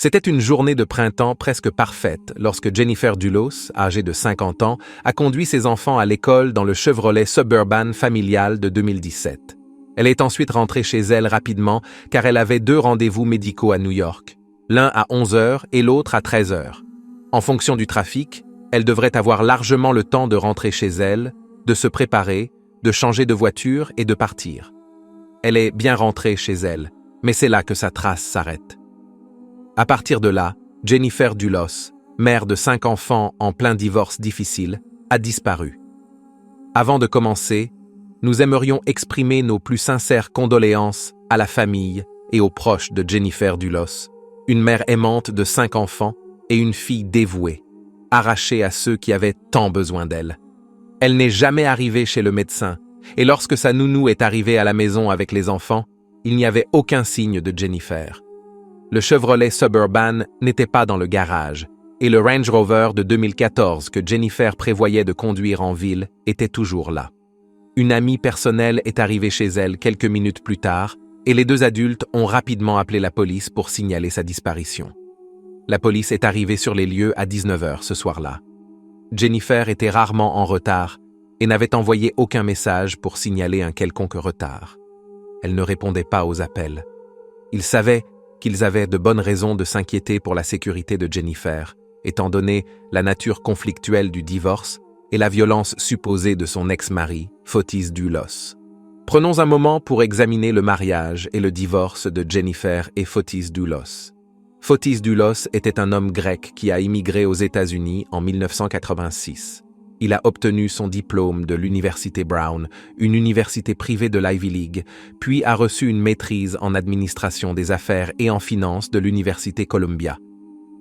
C'était une journée de printemps presque parfaite lorsque Jennifer Dulos, âgée de 50 ans, a conduit ses enfants à l'école dans le Chevrolet Suburban familial de 2017. Elle est ensuite rentrée chez elle rapidement car elle avait 2 rendez-vous médicaux à New York, l'un à 11h et l'autre à 13h. En fonction du trafic, elle devrait avoir largement le temps de rentrer chez elle, de se préparer, de changer de voiture et de partir. Elle est bien rentrée chez elle, mais c'est là que sa trace s'arrête. À partir de là, Jennifer Dulos, mère de 5 enfants en plein divorce difficile, a disparu. Avant de commencer, nous aimerions exprimer nos plus sincères condoléances à la famille et aux proches de Jennifer Dulos, une mère aimante de 5 enfants et une fille dévouée, arrachée à ceux qui avaient tant besoin d'elle. Elle n'est jamais arrivée chez le médecin, et lorsque sa nounou est arrivée à la maison avec les enfants, il n'y avait aucun signe de Jennifer. Le Chevrolet Suburban n'était pas dans le garage, et le Range Rover de 2014 que Jennifer prévoyait de conduire en ville était toujours là. Une amie personnelle est arrivée chez elle quelques minutes plus tard, et les 2 adultes ont rapidement appelé la police pour signaler sa disparition. La police est arrivée sur les lieux à 19h ce soir-là. Jennifer était rarement en retard et n'avait envoyé aucun message pour signaler un quelconque retard. Elle ne répondait pas aux appels. Ils savaient qu'ils avaient de bonnes raisons de s'inquiéter pour la sécurité de Jennifer, étant donné la nature conflictuelle du divorce et la violence supposée de son ex-mari, Fotis Dulos. Prenons un moment pour examiner le mariage et le divorce de Jennifer et Fotis Dulos. Fotis Dulos était un homme grec qui a immigré aux États-Unis en 1986. Il a obtenu son diplôme de l'Université Brown, une université privée de l'Ivy League, puis a reçu une maîtrise en administration des affaires et en finance de l'Université Columbia.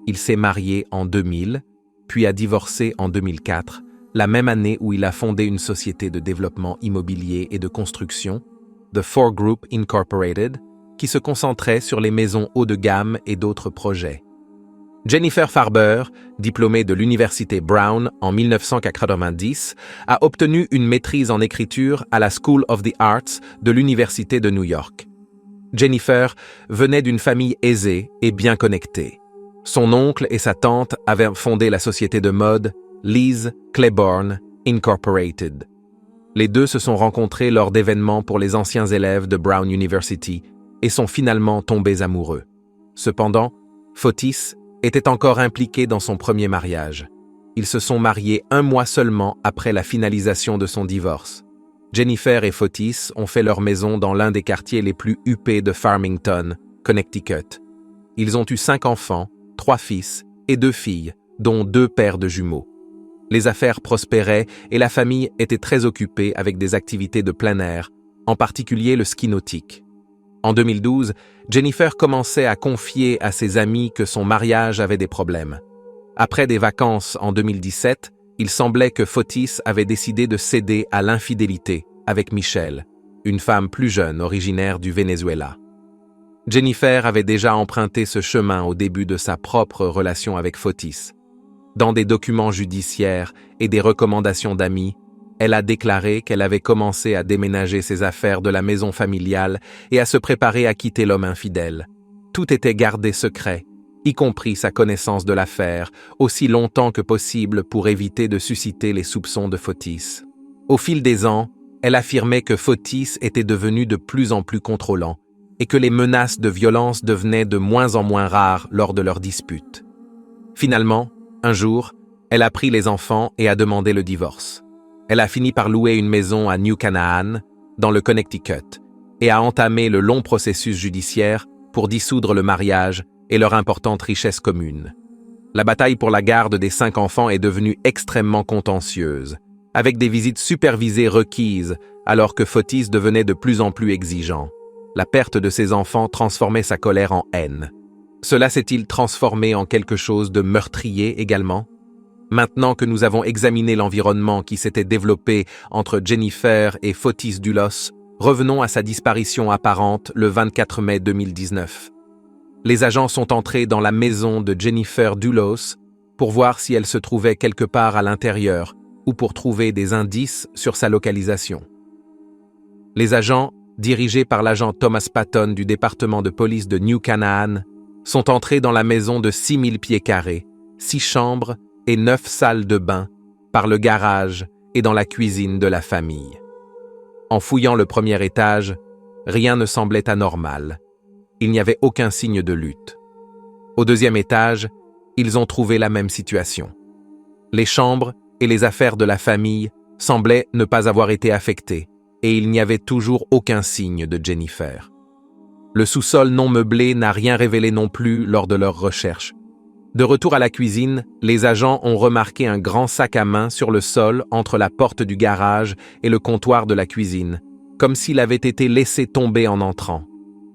Il s'est marié en 2000, puis a divorcé en 2004, la même année où il a fondé une société de développement immobilier et de construction, The Four Group Incorporated, qui se concentrait sur les maisons haut de gamme et d'autres projets. Jennifer Farber, diplômée de l'Université Brown en 1990, a obtenu une maîtrise en écriture à la School of the Arts de l'Université de New York. Jennifer venait d'une famille aisée et bien connectée. Son oncle et sa tante avaient fondé la société de mode Lees Claiborne Incorporated. Les 2 se sont rencontrés lors d'événements pour les anciens élèves de Brown University et sont finalement tombés amoureux. Cependant, Fotis était encore impliqué dans son premier mariage. Ils se sont mariés 1 mois seulement après la finalisation de son divorce. Jennifer et Fotis ont fait leur maison dans l'un des quartiers les plus huppés de Farmington, Connecticut. Ils ont eu 5 enfants, 3 fils et 2 filles, dont 2 paires de jumeaux. Les affaires prospéraient et la famille était très occupée avec des activités de plein air, en particulier le ski nautique. En 2012, Jennifer commençait à confier à ses amis que son mariage avait des problèmes. Après des vacances en 2017, il semblait que Fotis avait décidé de céder à l'infidélité avec Michelle, une femme plus jeune originaire du Venezuela. Jennifer avait déjà emprunté ce chemin au début de sa propre relation avec Fotis. Dans des documents judiciaires et des recommandations d'amis, elle a déclaré qu'elle avait commencé à déménager ses affaires de la maison familiale et à se préparer à quitter l'homme infidèle. Tout était gardé secret, y compris sa connaissance de l'affaire, aussi longtemps que possible pour éviter de susciter les soupçons de Fotis. Au fil des ans, elle affirmait que Fotis était devenu de plus en plus contrôlant et que les menaces de violence devenaient de moins en moins rares lors de leurs disputes. Finalement, un jour, elle a pris les enfants et a demandé le divorce. Elle a fini par louer une maison à New Canaan, dans le Connecticut, et a entamé le long processus judiciaire pour dissoudre le mariage et leur importante richesse commune. La bataille pour la garde des 5 enfants est devenue extrêmement contentieuse, avec des visites supervisées requises alors que Fotis devenait de plus en plus exigeant. La perte de ses enfants transformait sa colère en haine. Cela s'est-il transformé en quelque chose de meurtrier également ? Maintenant que nous avons examiné l'environnement qui s'était développé entre Jennifer et Fotis Dulos, revenons à sa disparition apparente le 24 mai 2019. Les agents sont entrés dans la maison de Jennifer Dulos pour voir si elle se trouvait quelque part à l'intérieur ou pour trouver des indices sur sa localisation. Les agents, dirigés par l'agent Thomas Patton du département de police de New Canaan, sont entrés dans la maison de 6000 pieds carrés, 6 chambres et 9 salles de bain, par le garage et dans la cuisine de la famille. En fouillant le premier étage, rien ne semblait anormal. Il n'y avait aucun signe de lutte. Au deuxième étage, ils ont trouvé la même situation. Les chambres et les affaires de la famille semblaient ne pas avoir été affectées, et il n'y avait toujours aucun signe de Jennifer. Le sous-sol non meublé n'a rien révélé non plus lors de leurs recherches. De retour à la cuisine, les agents ont remarqué un grand sac à main sur le sol entre la porte du garage et le comptoir de la cuisine, comme s'il avait été laissé tomber en entrant.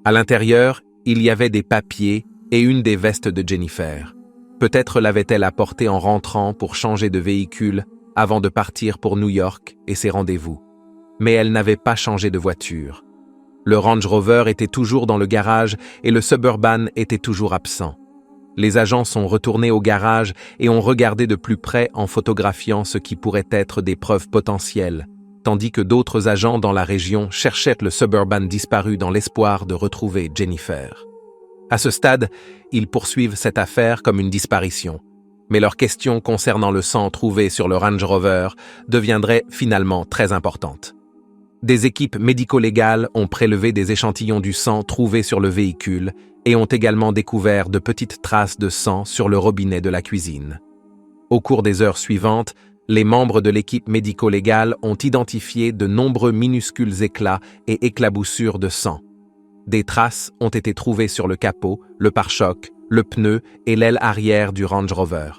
À l'intérieur, il y avait des papiers et une des vestes de Jennifer. Peut-être l'avait-elle apporté en rentrant pour changer de véhicule avant de partir pour New York et ses rendez-vous. Mais elle n'avait pas changé de voiture. Le Range Rover était toujours dans le garage et le Suburban était toujours absent. Les agents sont retournés au garage et ont regardé de plus près en photographiant ce qui pourrait être des preuves potentielles, tandis que d'autres agents dans la région cherchaient le Suburban disparu dans l'espoir de retrouver Jennifer. À ce stade, ils poursuivent cette affaire comme une disparition, mais leurs questions concernant le sang trouvé sur le Range Rover deviendraient finalement très importantes. Des équipes médico-légales ont prélevé des échantillons du sang trouvé sur le véhicule et ont également découvert de petites traces de sang sur le robinet de la cuisine. Au cours des heures suivantes, les membres de l'équipe médico-légale ont identifié de nombreux minuscules éclats et éclaboussures de sang. Des traces ont été trouvées sur le capot, le pare-choc, le pneu et l'aile arrière du Range Rover.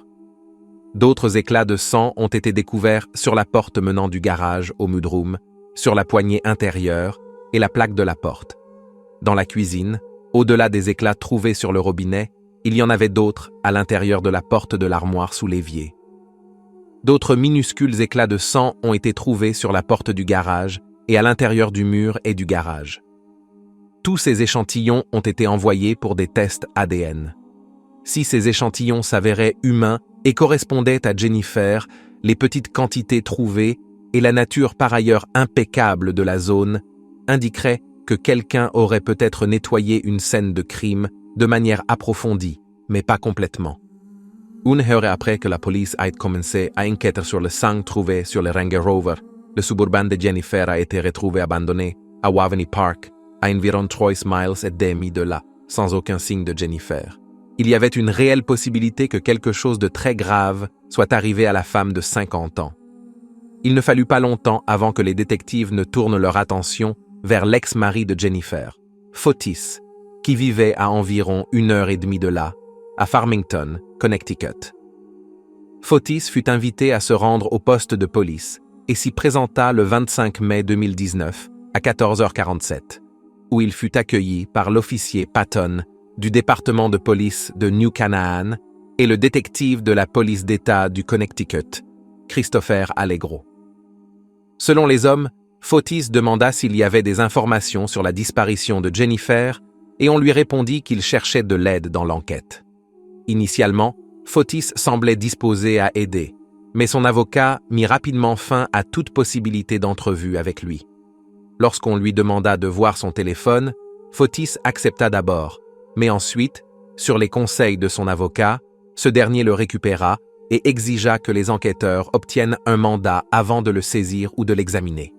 D'autres éclats de sang ont été découverts sur la porte menant du garage au mudroom, sur la poignée intérieure et la plaque de la porte. Dans la cuisine, au-delà des éclats trouvés sur le robinet, il y en avait d'autres à l'intérieur de la porte de l'armoire sous l'évier. D'autres minuscules éclats de sang ont été trouvés sur la porte du garage et à l'intérieur du mur et du garage. Tous ces échantillons ont été envoyés pour des tests ADN. Si ces échantillons s'avéraient humains et correspondaient à Jennifer, les petites quantités trouvées et la nature par ailleurs impeccable de la zone indiqueraient que quelqu'un aurait peut-être nettoyé une scène de crime de manière approfondie, mais pas complètement. Une heure après que la police ait commencé à enquêter sur le sang trouvé sur le Range Rover, le Suburban de Jennifer a été retrouvé abandonné à Waveney Park, à environ 3 miles et demi de là, sans aucun signe de Jennifer. Il y avait une réelle possibilité que quelque chose de très grave soit arrivé à la femme de 50 ans. Il ne fallut pas longtemps avant que les détectives ne tournent leur attention vers l'ex-mari de Jennifer, Fotis, qui vivait à environ 1h30 de là, à Farmington, Connecticut. Fotis fut invité à se rendre au poste de police et s'y présenta le 25 mai 2019 à 14h47, où il fut accueilli par l'officier Patton du département de police de New Canaan et le détective de la police d'État du Connecticut, Christopher Allegro. Selon les hommes, Fotis demanda s'il y avait des informations sur la disparition de Jennifer et on lui répondit qu'il cherchait de l'aide dans l'enquête. Initialement, Fotis semblait disposé à aider, mais son avocat mit rapidement fin à toute possibilité d'entrevue avec lui. Lorsqu'on lui demanda de voir son téléphone, Fotis accepta d'abord, mais ensuite, sur les conseils de son avocat, ce dernier le récupéra et exigea que les enquêteurs obtiennent un mandat avant de le saisir ou de l'examiner.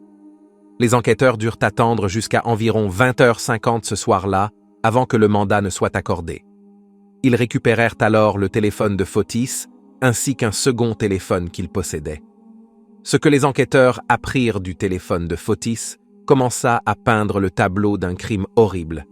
Les enquêteurs durent attendre jusqu'à environ 20h50 ce soir-là avant que le mandat ne soit accordé. Ils récupérèrent alors le téléphone de Fotis ainsi qu'un second téléphone qu'il possédait. Ce que les enquêteurs apprirent du téléphone de Fotis commença à peindre le tableau d'un crime horrible.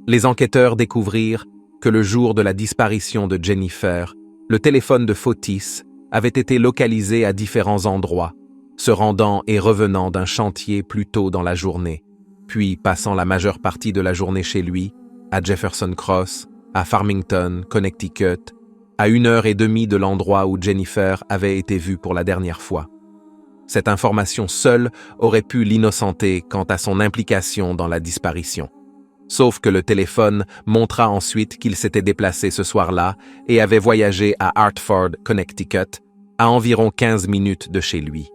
Les enquêteurs découvrirent que le jour de la disparition de Jennifer, le téléphone de Fotis avait été localisé à différents endroits, se rendant et revenant d'un chantier plus tôt dans la journée, puis passant la majeure partie de la journée chez lui, à Jefferson Cross, à Farmington, Connecticut, à 1h30 de l'endroit où Jennifer avait été vue pour la dernière fois. Cette information seule aurait pu l'innocenter quant à son implication dans la disparition. Sauf que le téléphone montra ensuite qu'il s'était déplacé ce soir-là et avait voyagé à Hartford, Connecticut, à environ 15 minutes de chez lui.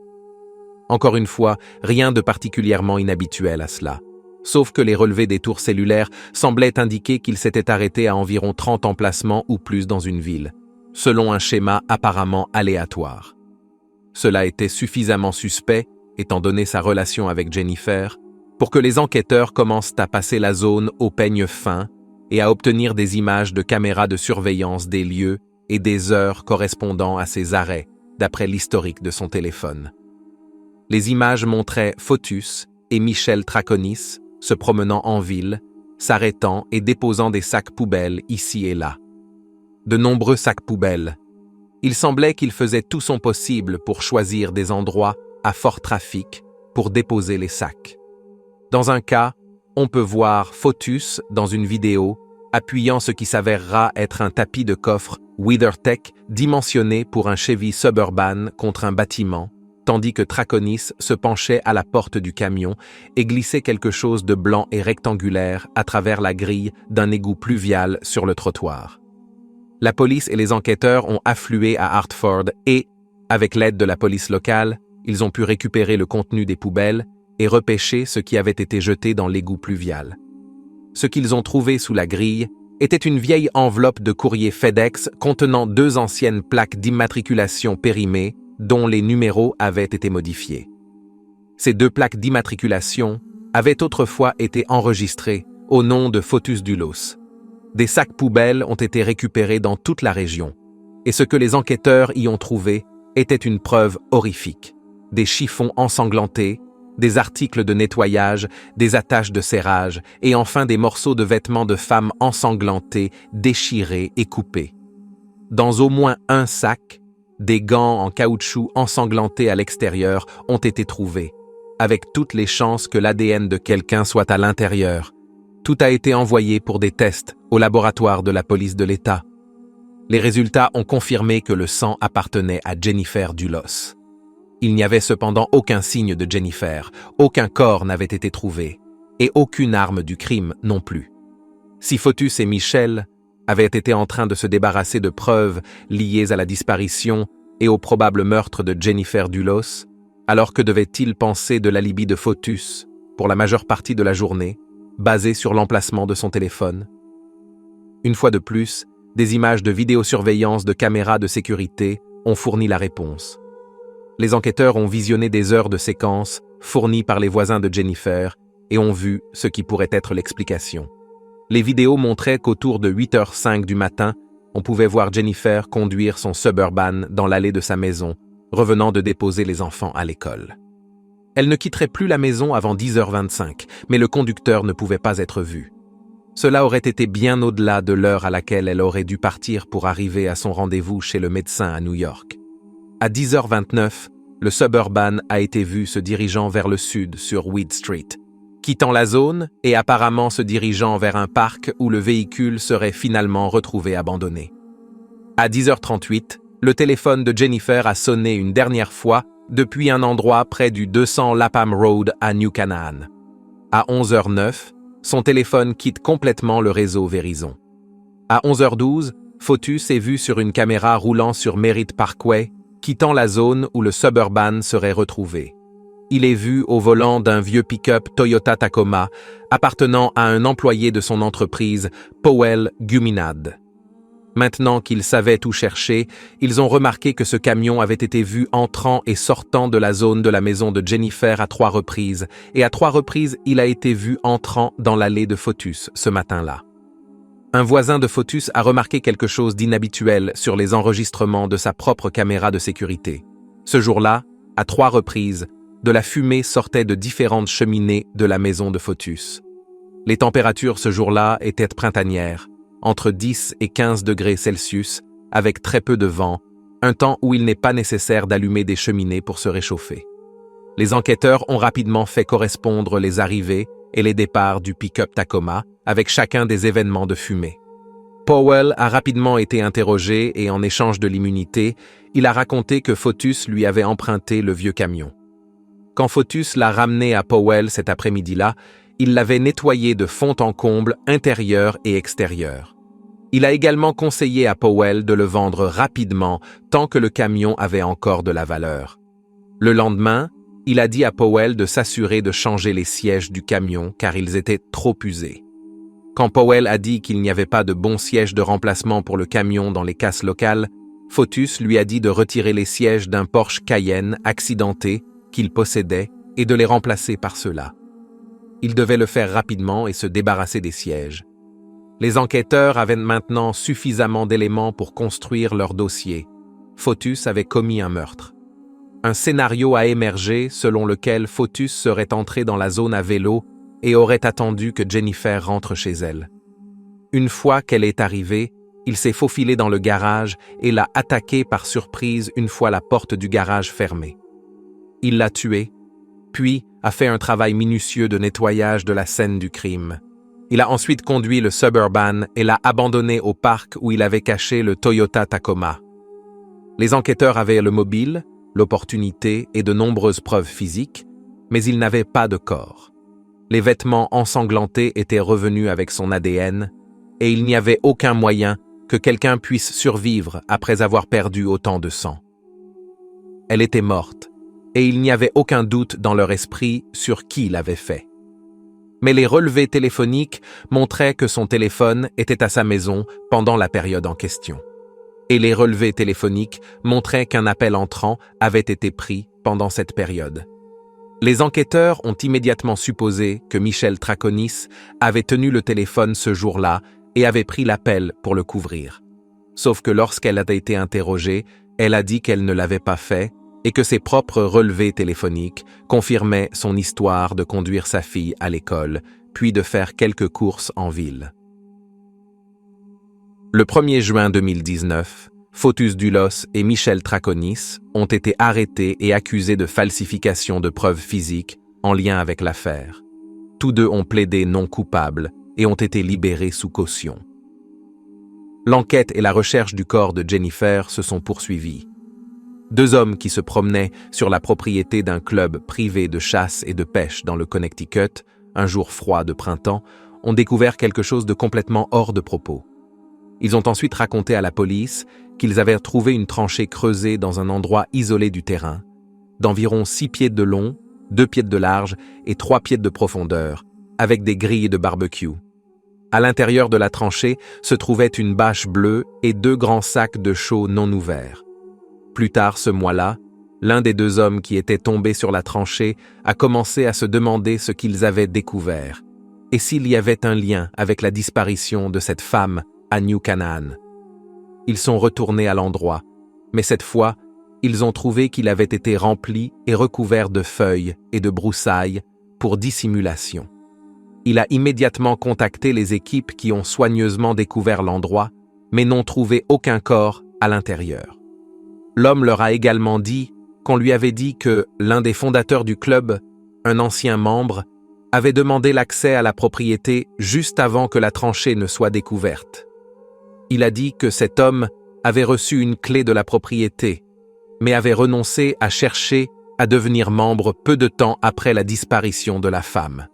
Encore une fois, rien de particulièrement inhabituel à cela. sauf que les relevés des tours cellulaires semblaient indiquer qu'il s'était arrêté à environ 30 emplacements ou plus dans une ville, selon un schéma apparemment aléatoire. Cela était suffisamment suspect, étant donné sa relation avec Jennifer, pour que les enquêteurs commencent à passer la zone au peigne fin et à obtenir des images de caméras de surveillance des lieux et des heures correspondant à ses arrêts, d'après l'historique de son téléphone. Les images montraient Foetus et Michel Traconis se promenant en ville, s'arrêtant et déposant des sacs poubelles ici et là. De nombreux sacs poubelles. Il semblait qu'il faisait tout son possible pour choisir des endroits à fort trafic pour déposer les sacs. Dans un cas, on peut voir Foetus dans une vidéo appuyant ce qui s'avérera être un tapis de coffre WeatherTech dimensionné pour un Chevy Suburban contre un bâtiment, tandis que Traconis se penchait à la porte du camion et glissait quelque chose de blanc et rectangulaire à travers la grille d'un égout pluvial sur le trottoir. La police et les enquêteurs ont afflué à Hartford et, avec l'aide de la police locale, ils ont pu récupérer le contenu des poubelles et repêcher ce qui avait été jeté dans l'égout pluvial. Ce qu'ils ont trouvé sous la grille était une vieille enveloppe de courrier FedEx contenant 2 anciennes plaques d'immatriculation périmées dont les numéros avaient été modifiés. Ces 2 plaques d'immatriculation avaient autrefois été enregistrées au nom de Foetus Dulos. Des sacs poubelles ont été récupérés dans toute la région, et ce que les enquêteurs y ont trouvé était une preuve horrifique. Des chiffons ensanglantés, des articles de nettoyage, des attaches de serrage, et enfin des morceaux de vêtements de femmes ensanglantés, déchirés et coupés. Dans au moins un sac, des gants en caoutchouc ensanglantés à l'extérieur ont été trouvés, avec toutes les chances que l'ADN de quelqu'un soit à l'intérieur. Tout a été envoyé pour des tests au laboratoire de la police de l'État. Les résultats ont confirmé que le sang appartenait à Jennifer Dulos. Il n'y avait cependant aucun signe de Jennifer, aucun corps n'avait été trouvé, et aucune arme du crime non plus. Si Foetus et Michel avaient été en train de se débarrasser de preuves liées à la disparition et au probable meurtre de Jennifer Dulos, alors que devaient-ils penser de l'alibi de Foetus pour la majeure partie de la journée, basé sur l'emplacement de son téléphone? Une fois de plus, des images de vidéosurveillance de caméras de sécurité ont fourni la réponse. Les enquêteurs ont visionné des heures de séquences fournies par les voisins de Jennifer et ont vu ce qui pourrait être l'explication. Les vidéos montraient qu'autour de 8h05 du matin, on pouvait voir Jennifer conduire son Suburban dans l'allée de sa maison, revenant de déposer les enfants à l'école. Elle ne quitterait plus la maison avant 10h25, mais le conducteur ne pouvait pas être vu. Cela aurait été bien au-delà de l'heure à laquelle elle aurait dû partir pour arriver à son rendez-vous chez le médecin à New York. À 10h29, le Suburban a été vu se dirigeant vers le sud sur Weed Street, quittant la zone et apparemment se dirigeant vers un parc où le véhicule serait finalement retrouvé abandonné. À 10h38, le téléphone de Jennifer a sonné une dernière fois depuis un endroit près du 200 Lapham Road à New Canaan. À 11h09, son téléphone quitte complètement le réseau Verizon. À 11h12, Foetus est vu sur une caméra roulant sur Merritt Parkway, quittant la zone où le Suburban serait retrouvé. Il est vu au volant d'un vieux pick-up Toyota Tacoma appartenant à un employé de son entreprise, Powell Guminad. Maintenant qu'ils savaient où chercher, ils ont remarqué que ce camion avait été vu entrant et sortant de la zone de la maison de Jennifer à 3 reprises, et à 3 reprises il a été vu entrant dans l'allée de Foetus ce matin-là. Un voisin de Foetus a remarqué quelque chose d'inhabituel sur les enregistrements de sa propre caméra de sécurité. Ce jour-là, à 3 reprises, de la fumée sortait de différentes cheminées de la maison de Foetus. Les températures ce jour-là étaient printanières, entre 10 et 15 degrés Celsius, avec très peu de vent, un temps où il n'est pas nécessaire d'allumer des cheminées pour se réchauffer. Les enquêteurs ont rapidement fait correspondre les arrivées et les départs du pick-up Tacoma avec chacun des événements de fumée. Powell a rapidement été interrogé et en échange de l'immunité, il a raconté que Foetus lui avait emprunté le vieux camion. Quand Foetus l'a ramené à Powell cet après-midi-là, il l'avait nettoyé de fond en comble intérieur et extérieur. Il a également conseillé à Powell de le vendre rapidement tant que le camion avait encore de la valeur. Le lendemain, Il a dit à Powell de s'assurer de changer les sièges du camion car ils étaient trop usés. Quand Powell a dit qu'il n'y avait pas de bons sièges de remplacement pour le camion dans les casses locales, Fotus lui a dit de retirer les sièges d'un Porsche Cayenne accidenté qu'il possédait et de les remplacer par ceux-là. Il devait le faire rapidement et se débarrasser des sièges. Les enquêteurs avaient maintenant suffisamment d'éléments pour construire leur dossier. Fotus avait commis un meurtre. Un scénario a émergé selon lequel Fotus serait entré dans la zone à vélo et aurait attendu que Jennifer rentre chez elle. Une fois qu'elle est arrivée, il s'est faufilé dans le garage et l'a attaquée par surprise une fois la porte du garage fermée. Il l'a tuée, puis a fait un travail minutieux de nettoyage de la scène du crime. Il a ensuite conduit le Suburban et l'a abandonné au parc où il avait caché le Toyota Tacoma. Les enquêteurs avaient le mobile, l'opportunité et de nombreuses preuves physiques, mais ils n'avaient pas de corps. Les vêtements ensanglantés étaient revenus avec son ADN, et il n'y avait aucun moyen que quelqu'un puisse survivre après avoir perdu autant de sang. Elle était morte, et il n'y avait aucun doute dans leur esprit sur qui l'avait fait. Mais les relevés téléphoniques montraient que son téléphone était à sa maison pendant la période en question. Et les relevés téléphoniques montraient qu'un appel entrant avait été pris pendant cette période. Les enquêteurs ont immédiatement supposé que Michelle Traconis avait tenu le téléphone ce jour-là et avait pris l'appel pour le couvrir. Sauf que lorsqu'elle a été interrogée, elle a dit qu'elle ne l'avait pas fait et que ses propres relevés téléphoniques confirmaient son histoire de conduire sa fille à l'école, puis de faire quelques courses en ville. Le 1er juin 2019, Fotus Dulos et Michelle Traconis ont été arrêtés et accusés de falsification de preuves physiques en lien avec l'affaire. Tous deux ont plaidé non coupables et ont été libérés sous caution. L'enquête et la recherche du corps de Jennifer se sont poursuivies. 2 hommes qui se promenaient sur la propriété d'un club privé de chasse et de pêche dans le Connecticut, un jour froid de printemps, ont découvert quelque chose de complètement hors de propos. Ils ont ensuite raconté à la police qu'ils avaient trouvé une tranchée creusée dans un endroit isolé du terrain, d'environ 6 pieds de long, 2 pieds de large et 3 pieds de profondeur, avec des grilles de barbecue. À l'intérieur de la tranchée se trouvait une bâche bleue et 2 grands sacs de chaux non ouverts. Plus tard ce mois-là, l'un des 2 hommes qui étaient tombés sur la tranchée a commencé à se demander ce qu'ils avaient découvert, et s'il y avait un lien avec la disparition de cette femme à New Canaan. Ils sont retournés à l'endroit, mais cette fois, ils ont trouvé qu'il avait été rempli et recouvert de feuilles et de broussailles pour dissimulation. Il a immédiatement contacté les équipes qui ont soigneusement découvert l'endroit, mais n'ont trouvé aucun corps à l'intérieur. L'homme leur a également dit qu'on lui avait dit que l'un des fondateurs du club, un ancien membre, avait demandé l'accès à la propriété juste avant que la tranchée ne soit découverte. Il a dit que cet homme avait reçu une clé de la propriété, mais avait renoncé à chercher à devenir membre peu de temps après la disparition de la femme.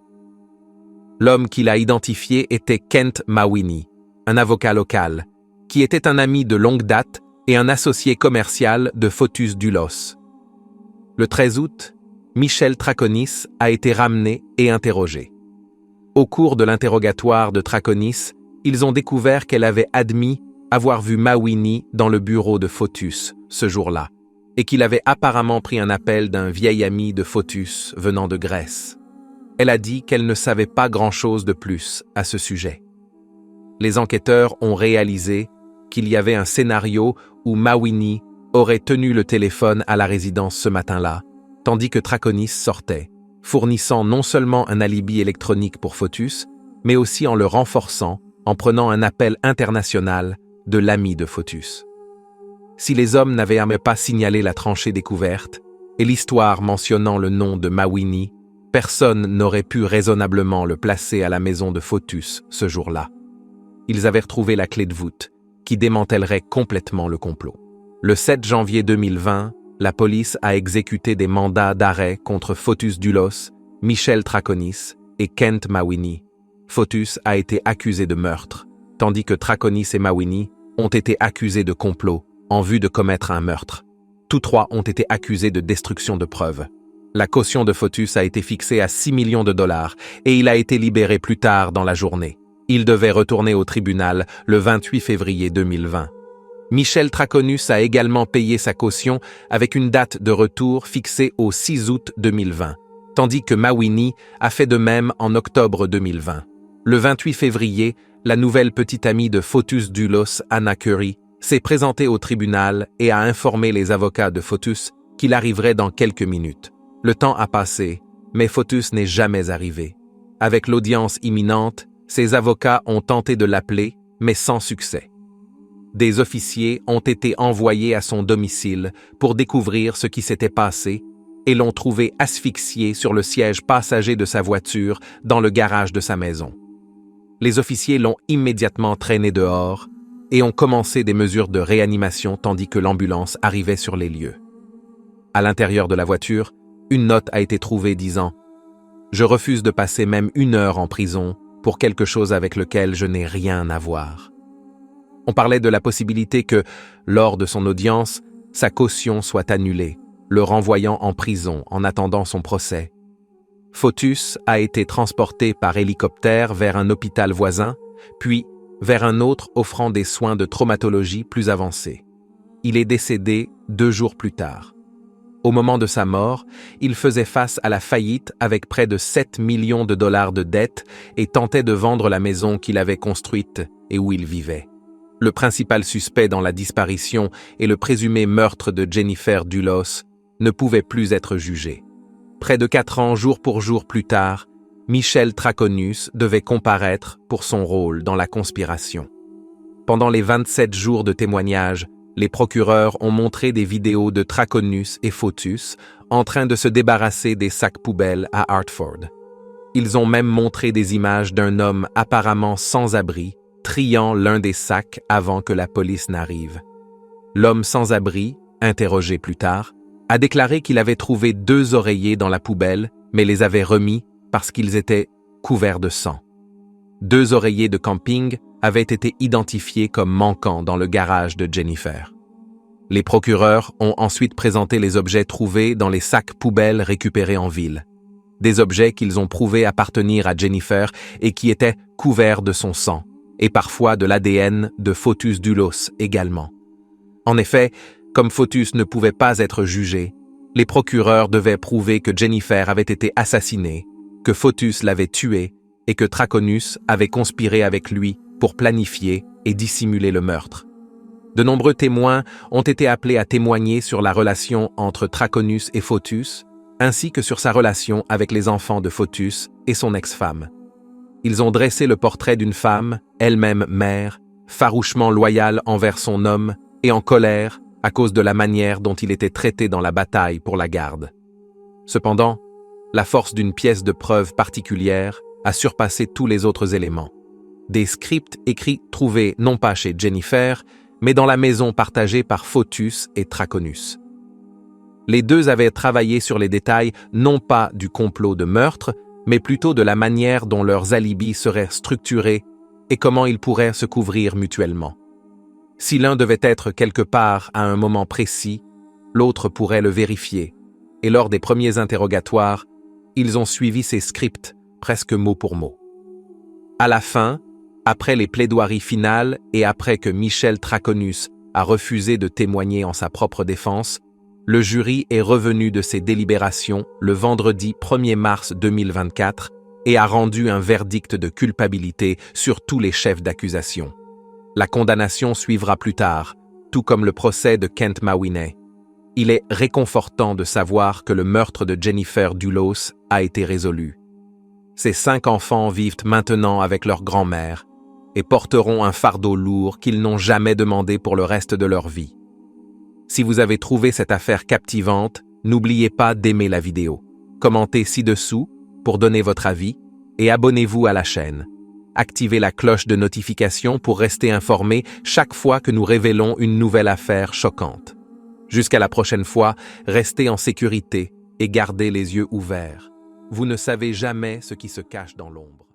L'homme qu'il a identifié était Kent Mawhinney, un avocat local, qui était un ami de longue date et un associé commercial de Fotus Dulos. Le 13 août, Michelle Traconis a été ramenée et interrogée. Au cours de l'interrogatoire de Traconis, ils ont découvert qu'elle avait admis avoir vu Mawhinney dans le bureau de Fotus ce jour-là, et qu'il avait apparemment pris un appel d'un vieil ami de Fotus venant de Grèce. Elle a dit qu'elle ne savait pas grand-chose de plus à ce sujet. Les enquêteurs ont réalisé qu'il y avait un scénario où Mawhinney aurait tenu le téléphone à la résidence ce matin-là, tandis que Traconis sortait, fournissant non seulement un alibi électronique pour Fotus, mais aussi en le renforçant en prenant un appel international de l'ami de Fotus. Si les hommes n'avaient pas signalé la tranchée découverte et l'histoire mentionnant le nom de Mawhinney, personne n'aurait pu raisonnablement le placer à la maison de Fotus ce jour-là. Ils avaient retrouvé la clé de voûte, qui démantèlerait complètement le complot. Le 7 janvier 2020, la police a exécuté des mandats d'arrêt contre Fotus Dulos, Michelle Traconis et Kent Mawhinney. Fotus a été accusé de meurtre, tandis que Traconis et Mawhinney ont été accusés de complot en vue de commettre un meurtre. Tous 3 ont été accusés de destruction de preuves. La caution de Fotus a été fixée à 6 millions de dollars et il a été libéré plus tard dans la journée. Il devait retourner au tribunal le 28 février 2020. Michel Traconus a également payé sa caution avec une date de retour fixée au 6 août 2020, tandis que Mawini a fait de même en octobre 2020. Le 28 février, la nouvelle petite amie de Fotus Dulos, Anna Curry, s'est présentée au tribunal et a informé les avocats de Fotus qu'il arriverait dans quelques minutes. Le temps a passé, mais Fotus n'est jamais arrivé. Avec l'audience imminente, ses avocats ont tenté de l'appeler, mais sans succès. Des officiers ont été envoyés à son domicile pour découvrir ce qui s'était passé et l'ont trouvé asphyxié sur le siège passager de sa voiture dans le garage de sa maison. Les officiers l'ont immédiatement traîné dehors et ont commencé des mesures de réanimation tandis que l'ambulance arrivait sur les lieux. À l'intérieur de la voiture, une note a été trouvée disant « Je refuse de passer même 1 heure en prison pour quelque chose avec lequel je n'ai rien à voir. » On parlait de la possibilité que, lors de son audience, sa caution soit annulée, le renvoyant en prison en attendant son procès. Fotus a été transporté par hélicoptère vers un hôpital voisin, puis vers un autre offrant des soins de traumatologie plus avancés. Il est décédé 2 jours plus tard. Au moment de sa mort, il faisait face à la faillite avec près de 7 millions de dollars de dettes et tentait de vendre la maison qu'il avait construite et où il vivait. Le principal suspect dans la disparition et le présumé meurtre de Jennifer Dulos ne pouvait plus être jugé. Près de 4 ans jour pour jour plus tard, Michel Traconus devait comparaître pour son rôle dans la conspiration. Pendant les 27 jours de témoignage, les procureurs ont montré des vidéos de Traconus et Fotus en train de se débarrasser des sacs poubelles à Hartford. Ils ont même montré des images d'un homme apparemment sans abri, triant l'un des sacs avant que la police n'arrive. L'homme sans abri, interrogé plus tard, a déclaré qu'il avait trouvé 2 oreillers dans la poubelle, mais les avait remis parce qu'ils étaient couverts de sang. 2 oreillers de camping avaient été identifiés comme manquants dans le garage de Jennifer. Les procureurs ont ensuite présenté les objets trouvés dans les sacs poubelles récupérés en ville. Des objets qu'ils ont prouvé appartenir à Jennifer et qui étaient couverts de son sang, et parfois de l'ADN de Fotus Dulos également. En effet, comme Fotus ne pouvait pas être jugé, les procureurs devaient prouver que Jennifer avait été assassinée, que Fotus l'avait tuée et que Traconus avait conspiré avec lui pour planifier et dissimuler le meurtre. De nombreux témoins ont été appelés à témoigner sur la relation entre Traconus et Fotus, ainsi que sur sa relation avec les enfants de Fotus et son ex-femme. Ils ont dressé le portrait d'une femme, elle-même mère, farouchement loyale envers son homme et en colère à cause de la manière dont il était traité dans la bataille pour la garde. Cependant, la force d'une pièce de preuve particulière a surpassé tous les autres éléments. Des scripts écrits trouvés non pas chez Jennifer, mais dans la maison partagée par Fotus et Traconus. Les deux avaient travaillé sur les détails non pas du complot de meurtre, mais plutôt de la manière dont leurs alibis seraient structurés et comment ils pourraient se couvrir mutuellement. Si l'un devait être quelque part à un moment précis, l'autre pourrait le vérifier, et lors des premiers interrogatoires, ils ont suivi ces scripts presque mot pour mot. À la fin, après les plaidoiries finales et après que Michel Traconus a refusé de témoigner en sa propre défense, le jury est revenu de ses délibérations le vendredi 1er mars 2024 et a rendu un verdict de culpabilité sur tous les chefs d'accusation. La condamnation suivra plus tard, tout comme le procès de Kent Mawini. Il est réconfortant de savoir que le meurtre de Jennifer Dulos a été résolu. Ses 5 enfants vivent maintenant avec leur grand-mère et porteront un fardeau lourd qu'ils n'ont jamais demandé pour le reste de leur vie. Si vous avez trouvé cette affaire captivante, n'oubliez pas d'aimer la vidéo, commentez ci-dessous pour donner votre avis et abonnez-vous à la chaîne. Activez la cloche de notification pour rester informé chaque fois que nous révélons une nouvelle affaire choquante. Jusqu'à la prochaine fois, restez en sécurité et gardez les yeux ouverts. Vous ne savez jamais ce qui se cache dans l'ombre.